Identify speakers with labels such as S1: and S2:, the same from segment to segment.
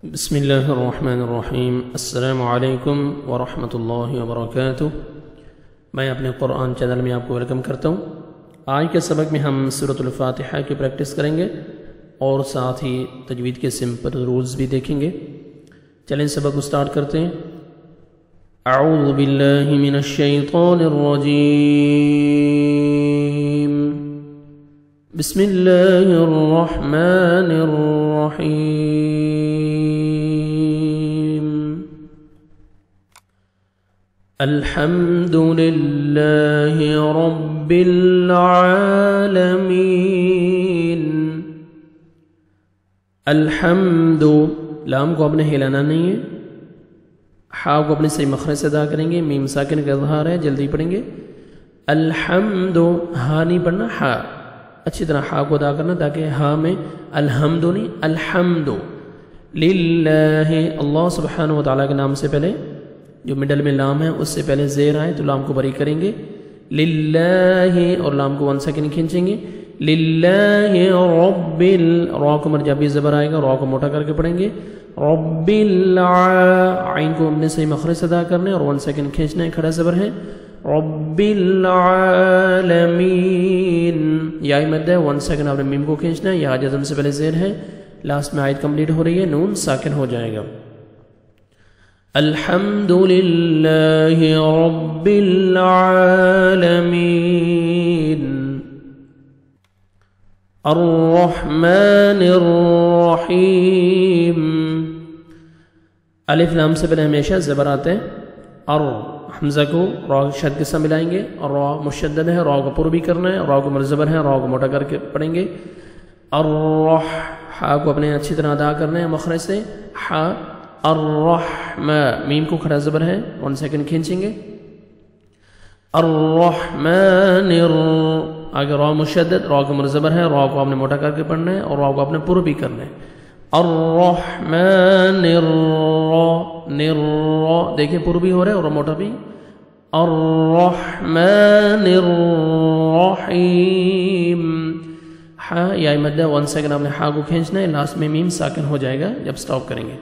S1: بسم اللہ الرحمن الرحیم۔ السلام علیکم ورحمۃ اللہ وبرکاتہ۔ میں اپنے قرآن چینل میں آپ کو ویلکم کرتا ہوں۔ آج کے سبق میں ہم سورۃ الفاتحہ کی پریکٹس کریں گے اور ساتھ ہی تجوید کے سمپل رولز بھی دیکھیں گے۔ چلیں سبق کو سٹارٹ کرتے ہیں۔ اعوذ باللہ من الشیطان الرجیم، بسم اللہ الرحمن الرحیم۔ الحمد للہ رب العالمین۔ الحمد، لام کو اپنے ہلانا نہیں ہے، ہا کو اپنے صحیح مخرج سے ادا کریں گے، میم ساکن کا اظہار ہے، جلدی پڑھیں گے۔ الحمد، ہا نہیں پڑھنا، ہا اچھی طرح ہا کو ادا کرنا تاکہ ہا میں الحمد نہیں، الحمد للہ، اللہ سبحانہ و تعالیٰ کے نام سے پہلے جو مڈل میں لام ہے اس سے پہلے زیر آئے تو لام کو بری کریں گے، للہ، اور لام کو 1 سیکنڈ کھینچیں گے، للہ رب را کو مرجعی زبر آئے گا، را کو موٹا کر کے پڑھیں گے، رب عین کو اپنے صحیح مخرج سے ادا کرنے اور 1 سیکنڈ کھینچنا ہے، کھڑا زبر ہے، رب العالمین، یا مد ہے 1 سیکنڈ آپ نے میم کو کھینچنا ہے، یا جزم سے پہلے زیر ہے، لاسٹ میں آیت کمپلیٹ ہو رہی ہے، نون ساکن ہو جائے گا۔ الحمد للہ رب العالمین، الرحمن الرحیم۔ الف لام سے پہلے ہمیشہ زبر آتے ہیں، حمزہ کو را شد کے ساتھ ملائیں گے، اور را مشدد ہے، را کو پر بھی کرنا ہے، را کو مرزبر ہے، را کو موٹا کر کے پڑھیں گے، ہا کو اپنے اچھی طرح ادا کرنا ہے مخرج سے، ہا، میم کو کھڑا زبر ہے، 1 سیکنڈ کھینچیں گے، الرحمن، آگے را مشدد، را کو مرزبر ہے، را کو آپ نے موٹا کر کے پڑھنا ہے اور را کو آپ نے پر بھی کرنا ہے، الرحمن دیکھیں پر بھی ہو رہا ہے اور موٹا بھی، الرحمن الرحیم، ہا یا مدہ 1 سیکنڈ آپ نے ہا کو کھینچنا ہے، لاسٹ میں میم ساکن ہو جائے گا جب سٹاپ کریں گے،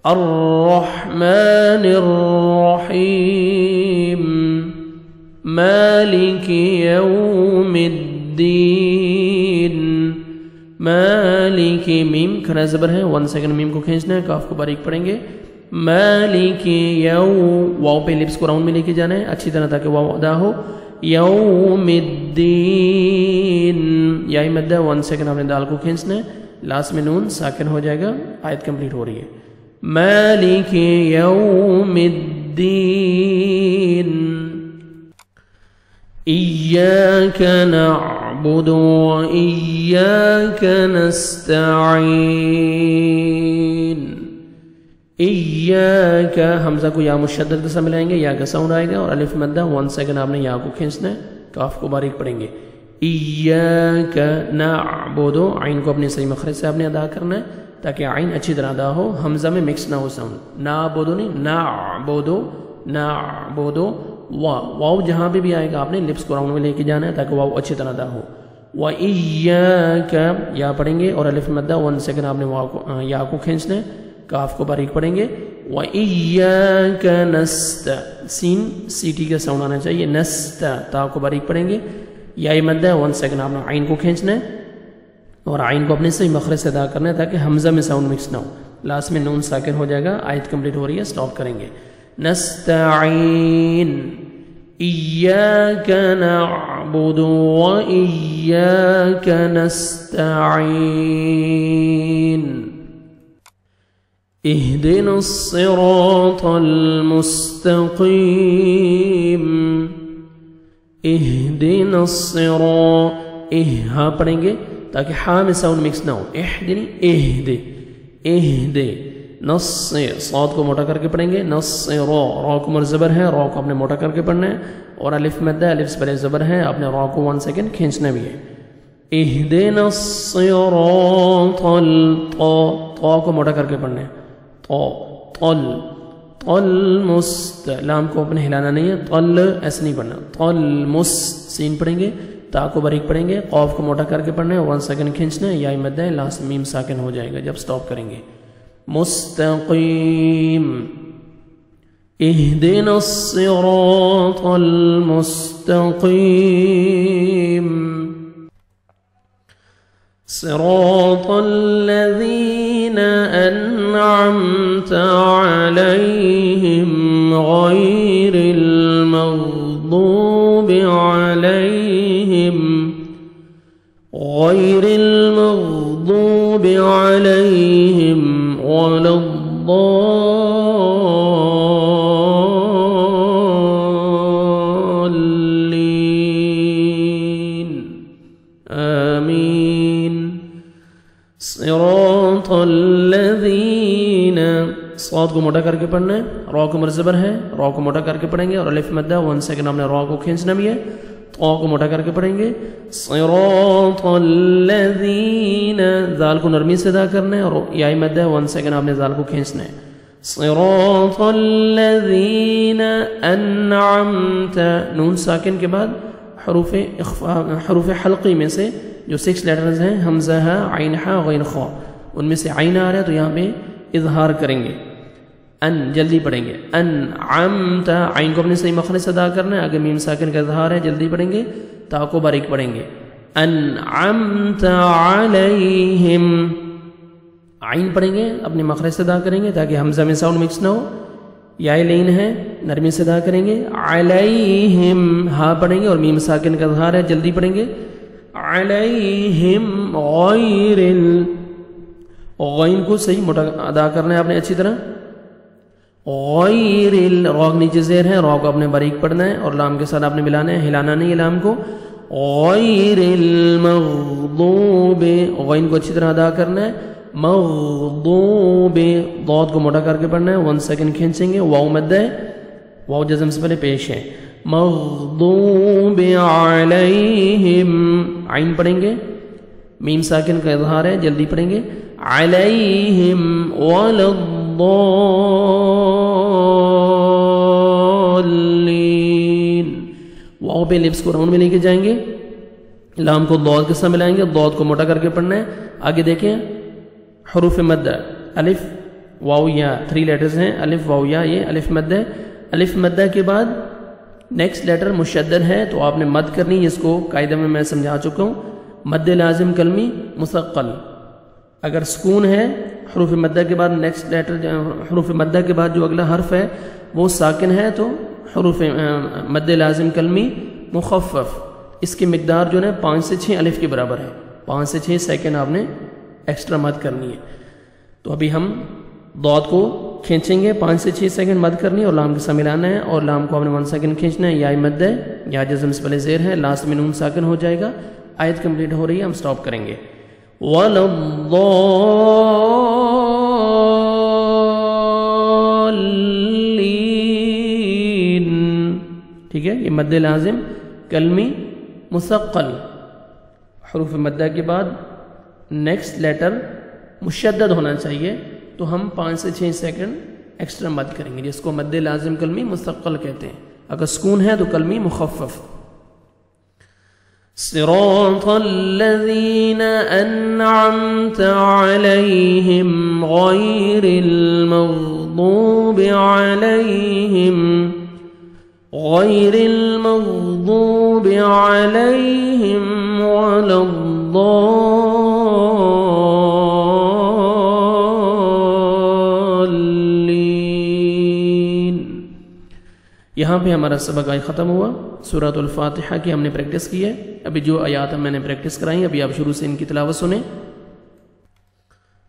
S1: الرحمن الرحیم، مالک یوم الدین، مالک، میم کھڑا زبر ہے، 1 سیکنڈ میم کو کھینچنا ہے، کاف کو باریک پڑھیں گے، مالک واو پہ لپس کو راؤنڈ میں لے کے جانا ہے اچھی طرح تاکہ واو ادا ہو، یوم الدین، یا مدہ 1 سیکنڈ آپ نے دال کو کھینچنا ہے، لاسٹ میں نون ساکن ہو جائے گا، آیت کمپلیٹ ہو رہی ہے، مالک یوم الدین، ایاک نعبد و ایاک نستعین، ایاک، حمزہ کو یا مشدد کے ساتھ ملائیں گے، یا کا ساؤنڈ آئے گا، اور الف مدہ 1 سیکنڈ آپ نے یا کو کھینچنا ہے، کاف کو باریک پڑھیں گے، ایاک نعبد، عین کو اپنے صحیح مخرج سے آپ نے ادا کرنا ہے تاکہ عین اچھی طرح ادا ہو، حمزہ میں مکس نہ ہو ساؤنڈ، نعبد نہیں، نعبد، نعبد، واو جہاں پہ بھی آئے گا آپ نے لپس کو راؤنڈ میں لے کے جانا ہے تاکہ واو اچھی طرح ادا ہو، وَإِيَّاكَ، یا پڑھیں گے اور الف مدہ 1 سیکنڈ آپ نے واو کو یا کو کھینچنا ہے، کاف کو باریک پڑھیں گے، وَإِيَّاكَ نَسْتَ، سین سی ٹی کا ساؤنڈ آنا چاہیے، نَسْتَ، تا کو باریک پڑھیں گے، یا مدہ 1 سیکنڈ آپ نے عین کو کھینچنا ہے اور عین کو اپنے صحیح مخرج سے ادا کرنا ہے تاکہ حمزہ میں ساؤنڈ مکس نہ ہو، لاسٹ میں نون ساکن ہو جائے گا، آیت کمپلیٹ ہو رہی ہے، سٹاپ کریں گے، نستعین، ایاک نعبد و ایاک نستعین، اہدنا الصراط المستقیم، اہدنا الصراط، ہا پڑھیں گے تاکہ ہا میں ساؤنڈ مکس نہ ہو، اہدنی، اہد، اہد، نص، صاد کو موٹا کر کے پڑھیں گے، نص، را کو مرزبر ہے، را کو آپ نے موٹا کر کے پڑھنا ہے، اور الف مدہ، الف سے پہلے زبر ہے، آپ نے را کو 1 سیکنڈ کھینچنا بھی ہے، اہدنا الصراط، طا کو موٹا کر کے پڑھنا ہے، طل، لام کو اپنے ہلانا نہیں ہے، طل ایسے نہیں پڑھنا، طل سین پڑھیں گے، تا کو باریک پڑھیں گے، قاف کو موٹا کر کے پڑھنا ہے، 1 سیکنڈ کھینچنا ہے، یا مد ہے، لاسٹ میم ساکن ہو جائے گا جب سٹاپ کریں گے، مستقيم اهدنا الصراط المستقيم صراط الذين أنعمت عليهم غير المغضوب عليهم ولا الضالين آمين صراط الذين صاد کو موٹا کر کے پڑھنا ہے، را کو مرزبر ہے، را کو موٹا کر کے پڑھیں گے اور الف مدہ 1 سیکنڈ ہم نے را کو کھینچنا بھی ہے، تو کو موٹا کر کے پڑھیں گے صراط الذین، ذال کو نرمی سے ادا کرنا ہے اور یا مدہ 1 سیکنڈ آپ نے ذال کو کھینچنا ہے، صراط الذین انعمت، نون ساکن کے بعد حروف حلقی میں سے جو 6 لیٹرز ہیں حمزہ ہا عین ہا غین خا، ان میں سے عین آ رہا ہے تو یہاں پہ اظہار کریں گے، ان جلدی پڑھیں گے، انعمت، عین کو اپنے صحیح مخرج سے ادا کرنا ہے، اگر میم ساکن کا اظہار ہے جلدی پڑھیں گے، تا کو باریک پڑھیں گے، انعمت علیہم، عین پڑھیں گے اپنے مخرج سے ادا کریں گے تاکہ حمزہ میں ساؤنڈ مکس نہ ہو، یا لین ہے نرمی سے ادا کریں گے، علیہم، ہا پڑھیں گے اور میم ساکن کا اظہار ہے جلدی پڑھیں گے، علیہم غیر غین کو صحیح موٹا ادا کرنا ہے آپ نے اچھی طرح، غیر را نیچے زیر ہے، را کو آپ نے باریک پڑھنا ہے اور لام کے ساتھ آپ نے ملانا ہے، ہلانا نہیں ہے لام کو، غیر المغضوب، غین کو اچھی طرح ادا کرنا ہے، مغضوب، ضاد کو موٹا کر کے پڑھنا ہے، 1 سیکنڈ کھینچیں گے، واو مد ہے، واو جزم سے پہلے پیش ہے، مغضوب علیہم، عین پڑھیں گے، میم ساکن کا اظہار ہے جلدی پڑھیں گے، علیہم ولا الضالین، واو پہ لپس کو راؤنڈ میں لے کے جائیں گے، لام کو ضاد کے ساتھ ملائیں گے، ضاد کو موٹا کر کے پڑھنا ہے، آگے دیکھیں حروف مد، الف واو یا 3 لیٹرز ہیں، الف واو یا، یہ الف مد ہے، الف مدہ کے بعد نیکسٹ لیٹر مشدد ہے تو آپ نے مد کرنی، اس کو قاعدہ میں سمجھا چکا ہوں، مد لازم کلمی مثقل، اگر سکون ہے حروف مدہ کے بعد نیکسٹ لیٹر، حروف مدہ کے بعد جو اگلا حرف ہے وہ ساکن ہے تو حروف مد لازم کلمی مخفف، اس کی مقدار جو ہے 5 سے 6 الف کے برابر ہے، 5 سے 6 سیکنڈ آپ نے ایکسٹرا مد کرنی ہے، تو ابھی ہم ضاد کو کھینچیں گے، 5 سے 6 سیکنڈ مد کرنی ہے اور لام کے ساتھ ملانا ہے اور لام کو آپ نے 1 سیکنڈ کھینچنا ہے، یا مد ہے یا جزم سے پہلے زیر ہے، لاسٹ میں نون ساکن ہو جائے گا، آیت کمپلیٹ ہو رہی ہے، ہم سٹاپ کریں گے، وَلَا الضَّالِّينَ، ٹھیک ہے، یہ مد لازم کلمی مثقل، حروف مدہ کے بعد نیکسٹ لیٹر مشدد ہونا چاہیے تو ہم 5 سے 6 سیکنڈ ایکسٹرا مد کریں گے، جس کو مد لازم کلمی مستقل کہتے ہیں، اگر سکون ہے تو کلمی مخفف، صراط الذین انعمت علیہم غیر المغضوب علیہم ولا الضالین۔ یہاں پہ ہمارا سبق آج ختم ہوا، سورۃ الفاتحہ کی ہم نے پریکٹس کی ہے، ابھی جو آیات میں نے پریکٹس کرائی ابھی آپ شروع سے ان کی تلاوت سنیں۔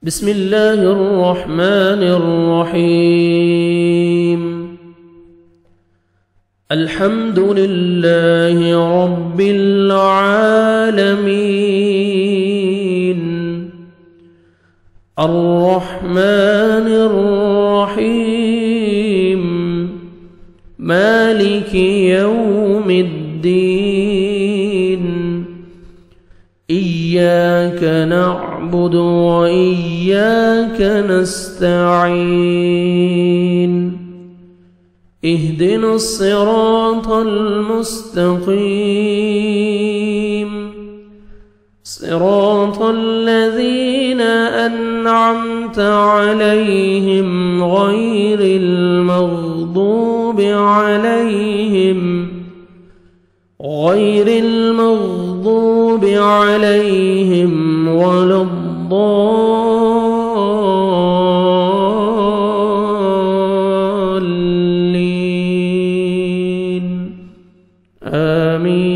S1: بسم اللہ الرحمن الرحیم، الحمد للہ رب العالمین، الرحمن الرحیم، مالک یوم الدین، إياك نعبد وإياك نستعين، اهدنا الصراط المستقيم، صراط الذين أنعمت عليهم غير المغضوب عليهم ولا الضالين آمين.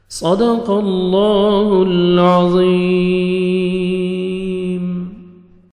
S1: صدق الله العظيم.